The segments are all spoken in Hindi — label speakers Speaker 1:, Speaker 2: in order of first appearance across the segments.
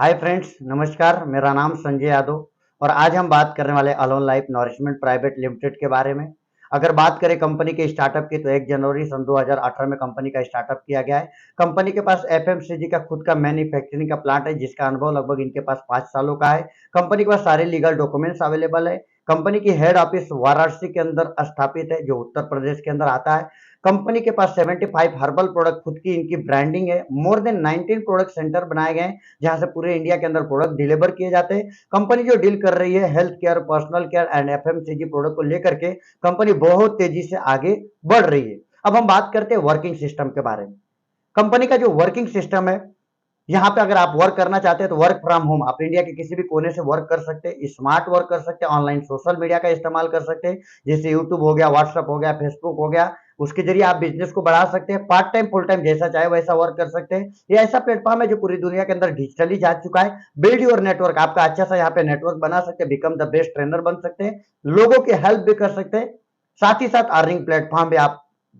Speaker 1: हाय फ्रेंड्स, नमस्कार। मेरा नाम संजय यादव और आज हम बात करने वाले alone life nourishment private limited के बारे में। अगर बात करें कंपनी के स्टार्टअप की तो 1 जनवरी सन 2018 में कंपनी का स्टार्टअप किया गया है। कंपनी के पास एफएमसीजी का खुद का मैन्युफैक्चरिंग का प्लांट है, जिसका अनुभव लगभग इनके पास 5 सालों का है। कंपनी के पास सारे लीगल डॉक्यूमेंट्स अवेलेबल है। कंपनी की हेड ऑफिस वाराणसी के अंदर स्थापित है, जो उत्तर प्रदेश के अंदर आता है। कंपनी के पास 75 हर्बल प्रोडक्ट खुद की इनकी ब्रांडिंग है। मोर देन 19 प्रोडक्ट सेंटर बनाए गए हैं, जहां से पूरे इंडिया के अंदर प्रोडक्ट डिलीवर किए जाते हैं। कंपनी जो डील कर रही है health care, personal care and FMCG product को लेकर के, कंपनी बहुत तेजी से आगे बढ़ रही है। अब हम बात करते हैं वर्किंग सिस्टम के बारे में। कंपनी का जो वर्किंग सिस्टम है, यहाँ पे अगर आप वर्क करना चाहते हैं तो वर्क फ्रॉम होम आप इंडिया के किसी भी कोने से वर्क कर सकते हैं, स्मार्ट वर्क कर सकते हैं, ऑनलाइन सोशल मीडिया का इस्तेमाल कर सकते हैं, जैसे यूट्यूब हो गया, व्हाट्सएप हो गया, फेसबुक हो गया। उसके जरिए आप बिजनेस को बढ़ा सकते हैं। पार्ट टाइम फुल टाइम जैसा चाहे वैसा वर्क कर सकते हैं। ये ऐसा प्लेटफॉर्म है जो पूरी दुनिया के अंदर डिजिटली जा चुका है। बिल्ड योर नेटवर्क, आपका अच्छा सा यहाँ पे नेटवर्क बना सकते हैं, बिकम द बेस्ट ट्रेनर बन सकते हैं, लोगों की हेल्प भी कर सकते हैं। साथ ही साथ अर्निंग प्लेटफॉर्म भी आप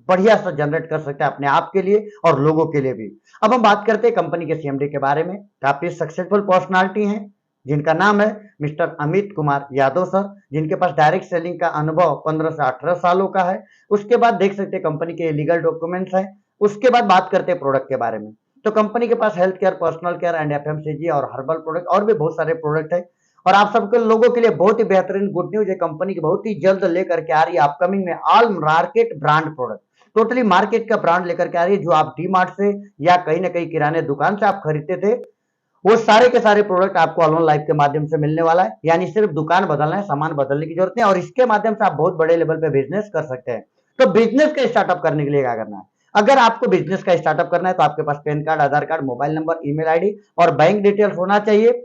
Speaker 1: बढ़िया सा जनरेट कर सकते हैं अपने आप के लिए और लोगों के लिए भी। अब हम बात करते हैं कंपनी के सीएमडी के बारे में। काफी सक्सेसफुल पर्सनालिटी हैं, जिनका नाम है मिस्टर अमित कुमार यादव सर, जिनके पास डायरेक्ट सेलिंग का अनुभव 15 से 18 सालों का है। उसके बाद देख सकते हैं कंपनी के लीगल डॉक्यूमेंट्स हैं। उसके बाद बात करते हैं प्रोडक्ट के बारे में। तो कंपनी के पास health care, personal care and FMCG और हर्बल प्रोडक्ट और भी बहुत सारे प्रोडक्ट है। और आप सबके लोगों के लिए बहुत ही बेहतरीन गुड न्यूज है, कंपनी की बहुत ही जल्द लेकर के आ रही है अपकमिंग में all market brand product. Totally market का ब्रांड लेकर के आ रही है, जो आप डी मार्ट से या कहीं ना कहीं किराने दुकान से आप खरीदते थे, वो सारे के सारे प्रोडक्ट आपको अलोन लाइफ के माध्यम से मिलने वाला है। यानी सिर्फ दुकान बदलना है, सामान बदलने की जरूरत नहीं, और इसके माध्यम से आप बहुत बड़े लेवल पे बिजनेस कर सकते हैं। तो बिजनेस का स्टार्टअप करने के लिए क्या करना है? अगर आपको बिजनेस का स्टार्टअप करना है तो आपके पास PAN card, Aadhaar card, mobile number, email ID और बैंक डिटेल्स होना चाहिए।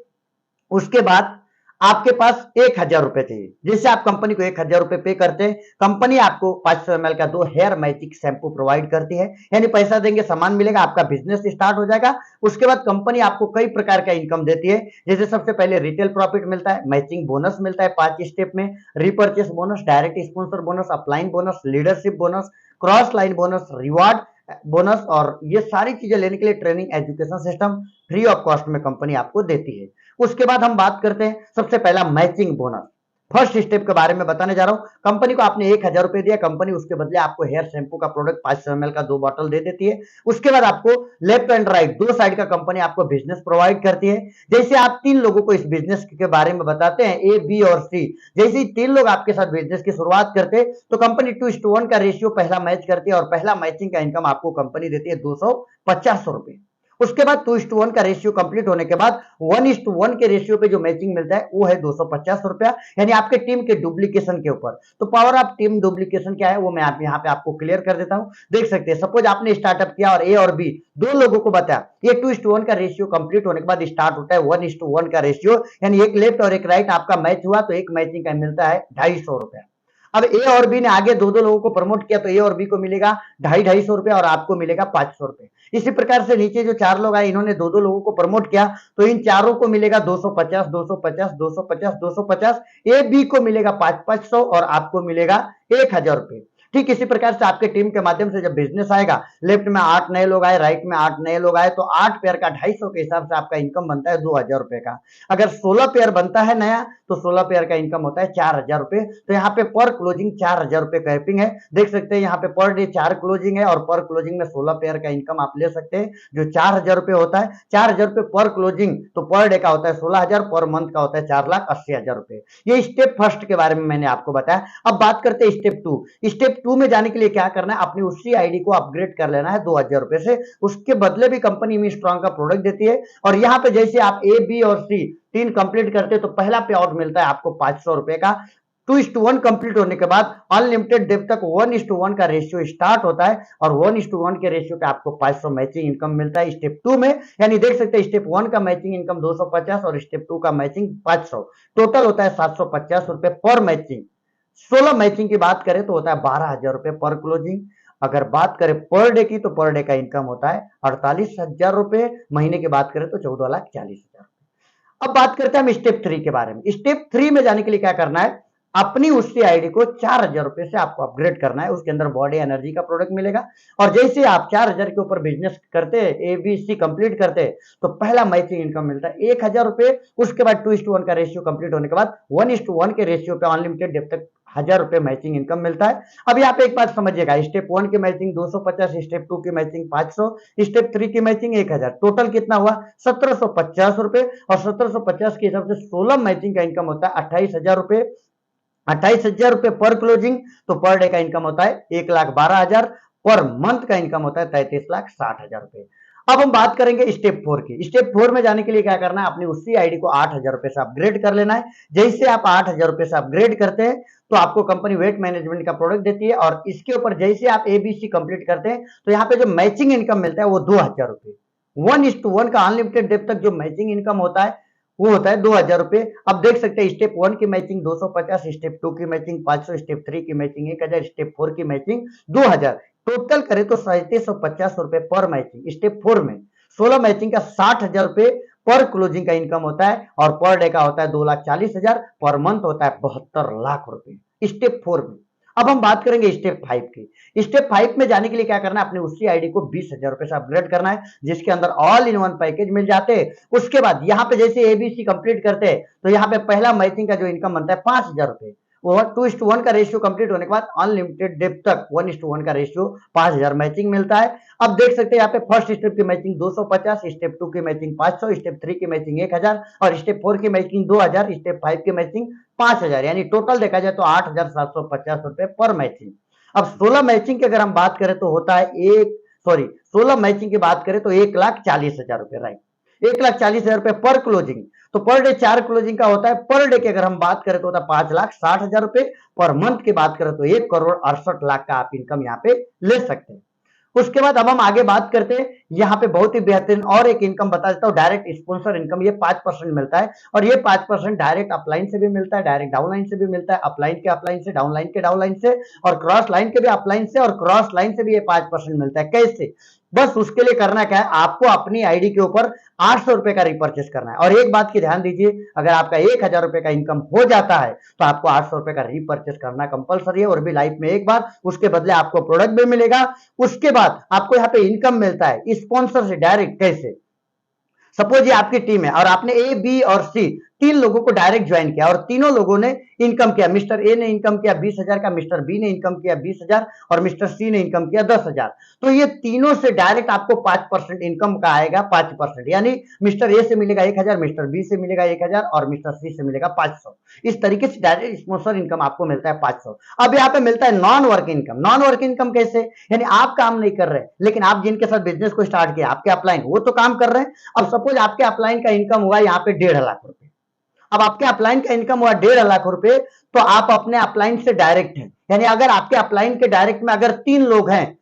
Speaker 1: उसके बाद आपके पास 1,000 रुपए चाहिए। जैसे आप कंपनी को 1,000 रुपए पे करते हैं, कंपनी आपको 500 ml का 2 हेयर मैजिक शैम्पू प्रोवाइड करती है। यानी पैसा देंगे, सामान मिलेगा, आपका बिजनेस स्टार्ट हो जाएगा। उसके बाद कंपनी आपको कई प्रकार का इनकम देती है। जैसे सबसे पहले रिटेल प्रॉफिट मिलता है, मैचिंग बोनस मिलता है 5 स्टेप में, repurchase bonus, direct sponsor bonus, upline bonus, leadership bonus, cross line bonus, reward bonus, और ये सारी चीजें लेने के लिए training education system free of cost में कंपनी आपको देती है। उसके बाद हम बात करते हैं सबसे पहला मैचिंग बोनस। फर्स्ट स्टेप के बारे में बताने जा रहा हूं। कंपनी को आपने 1,000 रुपए दिया, कंपनी उसके बदले आपको हेयर शैम्पू का प्रोडक्ट 500 ml का 2 बॉटल दे देती है। उसके बाद आपको लेफ्ट एंड राइट दो साइड का कंपनी आपको बिजनेस प्रोवाइड करती है। जैसे आप 3 लोगों को इस बिजनेस के बारे में बताते हैं, ए, बी और सी, जैसे ही 3 लोग आपके साथ बिजनेस की शुरुआत करते हैं तो कंपनी 2:1 का रेशियो पहला मैच करती है, और पहला मैचिंग का इनकम आपको कंपनी देती है 250 रुपए। उसके बाद 2:1 का रेशियो कंप्लीट होने के बाद 1:1 के रेशियो पे जो मैचिंग मिलता है वो है 250 रुपया, यानी आपके टीम के डुप्लीकेशन के ऊपर। तो पावर ऑफ टीम डुप्लीकेशन क्या है वो मैं आप यहाँ पे आपको क्लियर कर देता हूँ। देख सकते हैं, सपोज आपने स्टार्टअप किया और ए और बी दो लोगों को बताया, ये 2:1 का रेशियो कंप्लीट होने के बाद स्टार्ट होता है 1:1 का रेशियो, यानी एक लेफ्ट और एक राइट आपका मैच हुआ तो एक मैचिंग का मिलता है 250 रुपया। अब ए और बी ने आगे दो दो लोगों को प्रमोट किया तो ए और बी को मिलेगा 250 रुपया और आपको मिलेगा 500 रुपए। इसी प्रकार से नीचे जो 4 लोग आए, इन्होंने दो दो लोगों को प्रमोट किया तो इन चारों को मिलेगा 250, 250, 250, 250। ए बी को मिलेगा 500 और आपको मिलेगा 1,000 रुपए। ठीक इसी प्रकार से आपके टीम के माध्यम से जब बिजनेस आएगा, लेफ्ट में 8 नए लोग आए, राइट में 8 नए लोग आए, तो 8 पेयर का 250 के हिसाब से आपका इनकम बनता है 2,000 रुपए का। अगर 16 पेयर बनता है नया तो 16 पेयर का इनकम होता है 4,000 रुपए। तो यहाँ पे पर क्लोजिंग 4,000 रुपए कैपिंग है। देख सकते हैं यहाँ पे पर डे 4 क्लोजिंग है और पर क्लोजिंग में 16 पेयर का इनकम आप ले सकते हैं, जो 4,000 रुपए होता है। 4,000 रुपए पर क्लोजिंग, तो पर डे का होता है 16,000, पर मंथ का होता है 4,80,000 रुपए। ये स्टेप फर्स्ट के बारे में मैंने आपको बताया। अब बात करते हैं स्टेप 2। स्टेप 2 में जाने के लिए क्या करना है, अपनी उसी आईडी को अपग्रेड कर लेना है 2,000 रुपए से। उसके बदले भी कंपनी में स्ट्रॉन्ग का प्रोडक्ट देती है। और यहाँ पे जैसे आप ए, बी और सी 3 कंप्लीट करते तो पहला पे आउट मिलता है आपको 500 रुपए का। 2:1 कंप्लीट होने के बाद अनलिमिटेड डेप तक 1:1 का रेशियो स्टार्ट होता है और 1:1 के रेशियो पे आपको 500 मैचिंग इनकम मिलता है स्टेप 2 में। यानी देख सकते हैं स्टेप 1 का मैचिंग इनकम 250 और स्टेप 2 का मैचिंग 500, टोटल होता है 750 रुपए पर मैचिंग। 16 मैचिंग की बात करें तो होता है 12,000 रुपए पर क्लोजिंग। अगर बात करें पर डे की तो पर डे का इनकम होता है 48,000 रुपए। महीने की बात करें तो 14,40,000। अब बात करते हैं हम स्टेप 3 के बारे में। स्टेप 3 में जाने के लिए क्या करना है, अपनी उसी आईडी को 4,000 रुपए से आपको अपग्रेड करना है। उसके अंदर बॉडी एनर्जी का प्रोडक्ट मिलेगा और जैसे आप 4,000 के ऊपर बिजनेस करते हैं, ABC कंप्लीट करते हैं, तो पहला मैचिंग इनकम मिलता है 1,000 रुपए। उसके बाद 2:1 का रेशियो कंप्लीट होने के बाद 1:1 के रेशियो पे अनलिमिटेड जब तक 1,000 रुपए मैचिंग इनकम मिलता है। अब यहाँ पे एक बात समझिएगा, स्टेप 1 की मैचिंग 250, स्टेप 2 की मैचिंग 500, स्टेप 3 की मैचिंग 1,000, टोटल कितना हुआ 1,750 रुपए। और 1,750 के हिसाब से 16 मैचिंग का इनकम होता है 28,000 रुपए। 28,000 रुपए पर क्लोजिंग, तो पर डे का इनकम होता है 1,12,000। पर मंथ का इनकम होता है 33,60,000 रुपए। अब हम बात करेंगे स्टेप 4 की। स्टेप 4 में जाने के लिए क्या करना है, अपनी उसी आईडी को 8,000 रुपए से अपग्रेड कर लेना है। जैसे आप 8,000 रुपए से अपग्रेड करते हैं तो आपको कंपनी वेट मैनेजमेंट का प्रोडक्ट देती है और इसके ऊपर जैसे आप ABC कंप्लीट करते हैं तो यहाँ पे जो मैचिंग इनकम मिलता है वो 2,000 रुपए। 1:1 का अनलिमिटेड डेप तक जो मैचिंग इनकम होता है वो होता है 2,000 रुपए। अब देख सकते हैं स्टेप 1 की मैचिंग 250, स्टेप 2 की मैचिंग 500, स्टेप 3 की मैचिंग 1,000, स्टेप 4 की मैचिंग 2,000। टोटल करें तो 3,750 रुपए पर मैचिंग। स्टेप 4 में 16 मैचिंग का 60,000 रुपए पर क्लोजिंग का इनकम होता है और पर डे का होता है 2,40,000। पर मंथ होता है 72 लाख रुपए स्टेप 4 में। अब हम बात करेंगे स्टेप 5 की। स्टेप 5 में जाने के लिए क्या करना है, अपनी उसी आईडी को 20,000 रुपए से अपग्रेड करना है जिसके अंदर ऑल इन वन पैकेज मिल जाते हैं। उसके बाद यहाँ पे जैसे ABC कंप्लीट करते हैं तो यहाँ पे पहला मैचिंग का जो इनकम बनता है 5,000 रुपए। वो 2:1 का रेशियो कंप्लीट होने के बाद अनलिमिटेड डेप तक 1:1 का रेशियो 5,000 मैचिंग मिलता है। अब देख सकते हैं यहाँ पे फर्स्ट स्टेप की मैचिंग 250, स्टेप 2 की मैचिंग 500, स्टेप 3 की मैचिंग 1,000 और स्टेप 4 की मैचिंग 2,000, स्टेप 5 की मैचिंग 5,000, यानी टोटल देखा जाए तो 8,750 रुपए पर मैचिंग। अब 16 मैचिंग की अगर हम बात करें तो होता है 16 मैचिंग की बात करें तो 1,40,000 रुपए, राइट, 1,40,000 रुपए पर क्लोजिंग। तो पर डे 4 क्लोजिंग का होता है। पर डे की अगर हम बात करें तो होता है 5,60,000 रुपए। पर मंथ की बात करें तो 1,68,00,000 का आप इनकम यहाँ पे ले सकते हैं। उसके बाद अब हम आगे बात करते हैं, यहाँ पे बहुत ही बेहतरीन और एक इनकम बता देता हूँ, डायरेक्ट स्पॉन्सर इनकम। ये 5% मिलता है और ये 5% डायरेक्ट अपलाइन से भी मिलता है, डायरेक्ट डाउनलाइन से भी मिलता है, अपलाइन के अपलाइन से, डाउनलाइन के डाउनलाइन से और क्रॉस लाइन के भी अपलाइन से और क्रॉस लाइन से भी ये 5% मिलता है। कैसे, बस उसके लिए करना क्या है, आपको अपनी आईडी के ऊपर 800 रुपए का रिपर्चेस करना है। और एक बात की ध्यान दीजिए, अगर आपका 1,000 रुपए का इनकम हो जाता है तो आपको 800 रुपए का रिपर्चेस करना कंपलसरी है और भी लाइफ में एक बार। उसके बदले आपको प्रोडक्ट भी मिलेगा। उसके बाद आपको यहाँ पे इनकम मिलता है स्पॉन्सर से डायरेक्ट। कैसे, सपोज ये आपकी टीम है और आपने A, B और C 3 लोगों को डायरेक्ट ज्वाइन किया और तीनों लोगों ने इनकम किया। मिस्टर ए ने इनकम किया 20,000 का, मिस्टर बी ने इनकम किया 20,000 और मिस्टर सी ने इनकम किया 10,000। तो ये तीनों से डायरेक्ट आपको 5% इनकम का आएगा, 5%, यानी मिस्टर ए से मिलेगा 1,000, मिस्टर बी से मिलेगा 1,000 और मिस्टर सी से मिलेगा 500। इस तरीके से डायरेक्ट स्पॉन्सर इनकम आपको मिलता है 500। अब यहाँ पे मिलता है non work income. Non work income कैसे, यानी आप काम नहीं कर रहे लेकिन आप जिनके साथ बिजनेस को स्टार्ट किया, आपके अपलाइन, वो तो काम कर रहे हैं। अब सपोज आपके अपलाइन का इनकम हुआ यहाँ पे 1.5 लाख रुपए। अब आपके अपलाइन का इनकम हुआ 1.5 लाख रुपए, तो आप अपने अपलाइन से डायरेक्ट हैं, यानी अगर आपके अपलाइन के डायरेक्ट में अगर 3 लोग हैं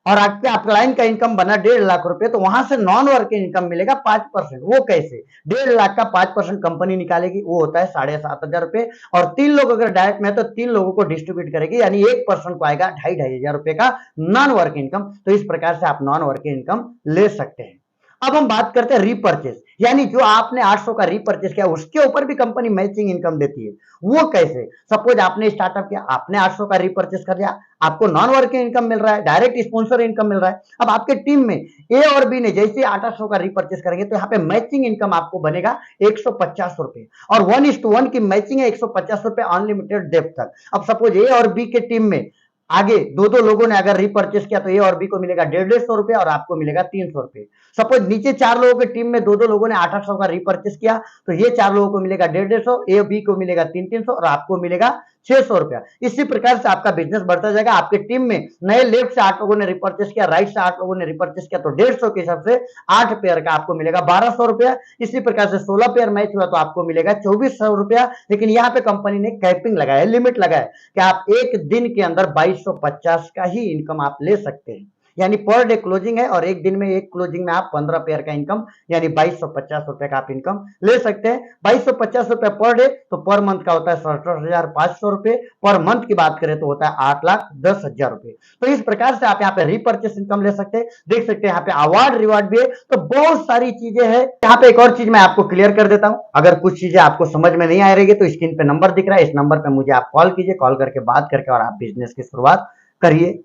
Speaker 1: और आपके अपलाइन का इनकम बना 1.5 लाख रुपए, तो वहां से नॉन वर्क इनकम मिलेगा 5%। वो कैसे, 1.5 लाख का 5% कंपनी निकालेगी, वो होता है 7,500 रुपए। और 3 लोग अगर डायरेक्ट में तो 3 लोगों को डिस्ट्रीब्यूट करेगी, यानी 1% को आएगा 2,500 रुपए का नॉन वर्क इनकम। तो इस प्रकार से आप नॉन वर्क इनकम ले सकते हैं। अब हम बात करते हैं रिपर्चेस, यानी जो आपने 800 का रिपर्चेस किया उसके ऊपर भी कंपनी मैचिंग इनकम देती है। वो कैसे, सपोज आपने स्टार्टअप किया, आपने 800 का रिपर्चेस कर दिया, आपको नॉन वर्किंग इनकम मिल रहा है, डायरेक्ट स्पॉन्सर इनकम मिल रहा है। अब आपके टीम में ए और बी ने जैसे 800 का रिपर्चेस करेंगे तो यहाँ पे मैचिंग इनकम आपको बनेगा 150 रुपए और 1:1 की मैचिंग है 150 रुपए अनलिमिटेड डेप तक। अब सपोज ए और बी के टीम में आगे 2-2 लोगों ने अगर रिपर्चेस किया तो ए और बी को मिलेगा 150 रुपए और आपको मिलेगा 300 रुपए। सपोज नीचे 4 लोगों की टीम में 2-2 लोगों ने 800 का रिपर्चेस किया तो ये 4 लोगों को मिलेगा 150, ए बी को मिलेगा 300 और आपको मिलेगा 600 रुपया। इसी प्रकार से आपका बिजनेस बढ़ता जाएगा। आपके टीम में नए लेफ्ट से 8 लोगों ने रिपर्चेस किया, राइट से 8 लोगों ने रिपर्चेस किया तो 150 के हिसाब से 8 पेयर का आपको मिलेगा 1,200 रुपया। इसी प्रकार से 16 पेयर मैच हुआ तो आपको मिलेगा 2,400 रुपया। लेकिन यहाँ पे कंपनी ने कैपिंग लगाया, लिमिट लगाया कि आप एक दिन के अंदर 2,250 का ही इनकम आप ले सकते हैं। यानी पर डे क्लोजिंग है और एक दिन में एक क्लोजिंग में आप 15 पेयर का इनकम यानी 2250 का आप इनकम ले सकते हैं। 2250 पर डे, तो पर मंथ का होता है 67,500 रुपए। पर मंथ की बात करें तो होता है 8,10,000 रुपए। तो इस प्रकार से आप यहाँ पे रीपर्चेस इनकम ले सकते हैं। देख सकते हैं यहाँ पे अवार्ड रिवार्ड भी है, तो बहुत सारी चीजें हैं। यहाँ पे एक और चीज मैं आपको क्लियर कर देता हूं, अगर कुछ चीजें आपको समझ में नहीं आ रही है तो स्क्रीन पे नंबर दिख रहा है, इस नंबर पे मुझे आप कॉल कीजिए, कॉल करके बात करके और आप बिजनेस की शुरुआत करिए।